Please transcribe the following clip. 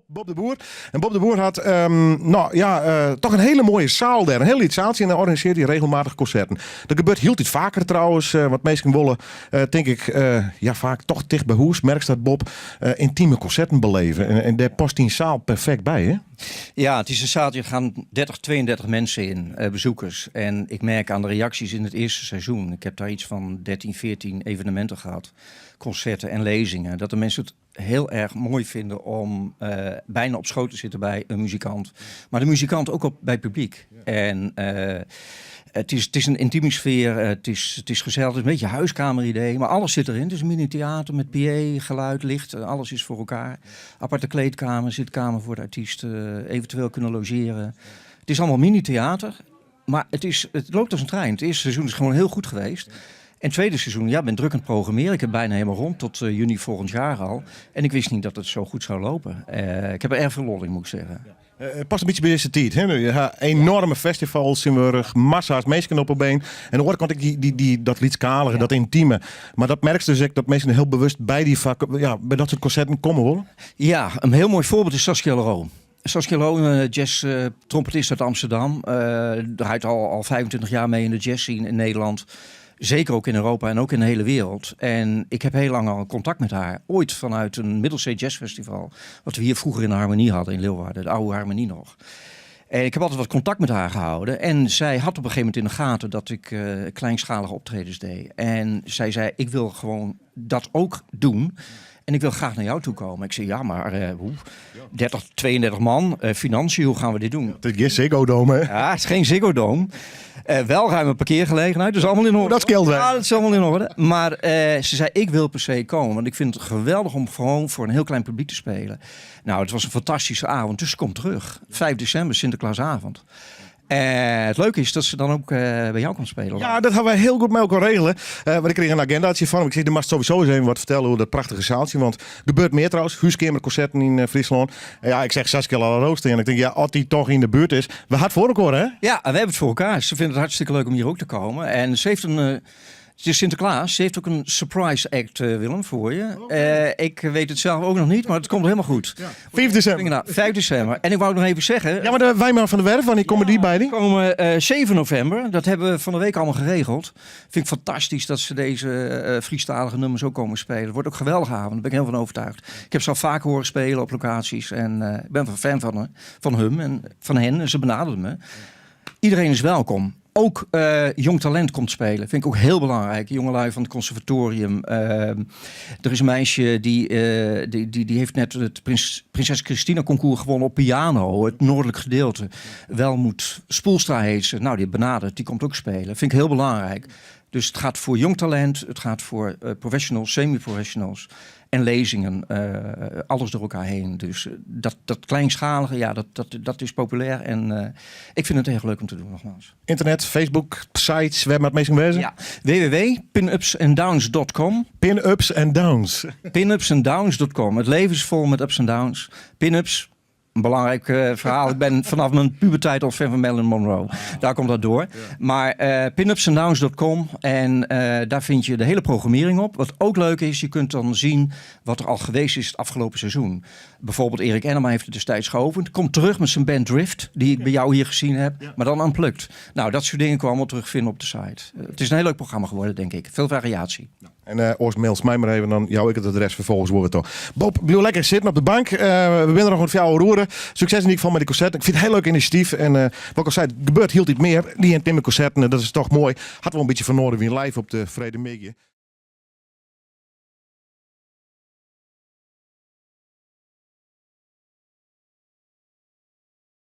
Bob de Boer. En Bob de Boer had toch een hele mooie zaal daar. Een hele liedzatie en dan organiseert hij regelmatig concerten. Dat gebeurt heel iets vaker trouwens. Wat mensen willen, denk ik, vaak toch dicht bij huis. Merk dat Bob intieme concerten beleven. En daar past die zaal perfect bij, hè? Ja, het is een zaaltje, er gaan 30, 32 mensen in, bezoekers. En ik merk aan de reacties in het eerste seizoen. Ik heb daar iets van 13, 14 evenementen gehad. Concerten en lezingen. Dat de mensen het heel erg mooi vinden om bijna op schoot te zitten bij een muzikant. Maar de muzikant ook bij het publiek. Ja. En het is een intieme sfeer. Het is gezellig. Het is een beetje huiskameridee. Maar alles zit erin. Het is een mini-theater met PA, geluid, licht. Alles is voor elkaar. Aparte kleedkamer, zitkamer voor de artiesten. Eventueel kunnen logeren. Het is allemaal mini-theater. Maar het loopt als een trein. Het eerste seizoen is gewoon heel goed geweest. En het tweede seizoen, ik ben druk aan het programmeren. Ik heb bijna helemaal rond tot juni volgend jaar al. En ik wist niet dat het zo goed zou lopen. Ik heb er erg veel lol in, moet ik zeggen. Het past een beetje bij deze tijd. Hè? Ja, enorme festivals, zien we massa's, mensen op been. En dan hoor ik dat liedskalige, dat intieme. Maar dat merk je dus ook dat mensen heel bewust bij die bij dat soort concerten komen hoor. Ja, een heel mooi voorbeeld is Saskia Leroux. Saskia Leroux, jazz-trompetist uit Amsterdam. Draait al 25 jaar mee in de jazzscene in Nederland. Zeker ook in Europa en ook in de hele wereld. En ik heb heel lang al contact met haar. Ooit vanuit een Middelzee Jazz Festival. Wat we hier vroeger in de Harmonie hadden in Leeuwarden. De oude Harmonie nog. En ik heb altijd wat contact met haar gehouden. En zij had op een gegeven moment in de gaten dat ik kleinschalige optredens deed. En zij zei, ik wil gewoon dat ook doen. En ik wil graag naar jou toe komen. Ik zei, ja, maar 30, 32 man, financiën, hoe gaan we dit doen? Het is geen Ziggo Dome, hè? Ja, het is geen Ziggo Dome. Wel ruime parkeergelegenheid, dus allemaal in orde. Dat scheelt wel. Ja, dat is allemaal in orde. Maar ze zei, ik wil per se komen. Want ik vind het geweldig om gewoon voor een heel klein publiek te spelen. Nou, het was een fantastische avond. Dus ze komt terug. 5 december, Sinterklaasavond. Het leuke is dat ze dan ook bij jou kan spelen. Ja, dat hebben wij heel goed met elkaar regelen. Want ik kreeg een agendaatje van hem. Ik zeg, er mag sowieso eens even wat vertellen hoe dat prachtige zaaltje. Want er gebeurt meer trouwens. Huiskamerconcerten in Friesland. Ja, ik zeg Saskia Leroux en ik denk, ja, als die toch in de buurt is. We hadden voor elkaar, hè? Ja, we hebben het voor elkaar. Ze vindt het hartstikke leuk om hier ook te komen. En ze heeft het is Sinterklaas. Ze heeft ook een surprise act, Willem, voor je. Okay. Ik weet het zelf ook nog niet, maar het komt helemaal goed. Ja. 5 december. 5 december. En ik wou nog even zeggen... Ja, maar de Wijman van de Werf, wanneer komen die bij die? Die komen 7 november. Dat hebben we van de week allemaal geregeld. Vind ik fantastisch dat ze deze Friestalige nummers ook komen spelen. Het wordt ook een geweldige avond, daar ben ik heel van overtuigd. Ik heb ze al vaak horen spelen op locaties. En ik ben een fan van hem en van hen. En ze benaderden me. Iedereen is welkom. Ook jong talent komt spelen. Vind ik ook heel belangrijk. Jongelui van het conservatorium. Er is een meisje die heeft net het Prinses Christina concours gewonnen op piano. Het noordelijk gedeelte. Welmoed Spoelstra heet ze. Nou, die benadert. Die komt ook spelen. Vind ik heel belangrijk. Dus het gaat voor jong talent. Het gaat voor professionals, semi-professionals. En lezingen, alles door elkaar heen. Dus dat kleinschalige, ja, dat is populair. En ik vind het erg leuk om te doen, nogmaals. Internet, Facebook, sites, waar maakt het meest wezen? Ja, www.pinupsanddowns.com. Pin-ups and downs. Pinupsanddowns.com. Het leven is vol met ups en downs. Pin-ups. Een belangrijk verhaal. Ik ben vanaf mijn puberteit al fan van Marilyn Monroe. Daar komt dat door. Ja. Maar pinupsanddowns.com en daar vind je de hele programmering op. Wat ook leuk is, je kunt dan zien wat er al geweest is het afgelopen seizoen. Bijvoorbeeld Erik Enema heeft het destijds geopend. Komt terug met zijn band Drift, die ik bij jou hier gezien heb. Maar dan unplugged. Nou, dat soort dingen komen we terugvinden op de site. Het is een heel leuk programma geworden, denk ik. Veel variatie. En Oost mails mij maar even, dan jou ik het adres vervolgens worden toch. Bob, blijf lekker zitten op de bank. We zijn er nog met jou roeren. Succes in ieder geval met die concerten. Ik vind het een heel leuk initiatief. En wat ik al zei, het gebeurt heel iets meer. Die intieme concerten, dat is toch mooi. Had wel een beetje van Noorden weer live op de Vrede Meegje.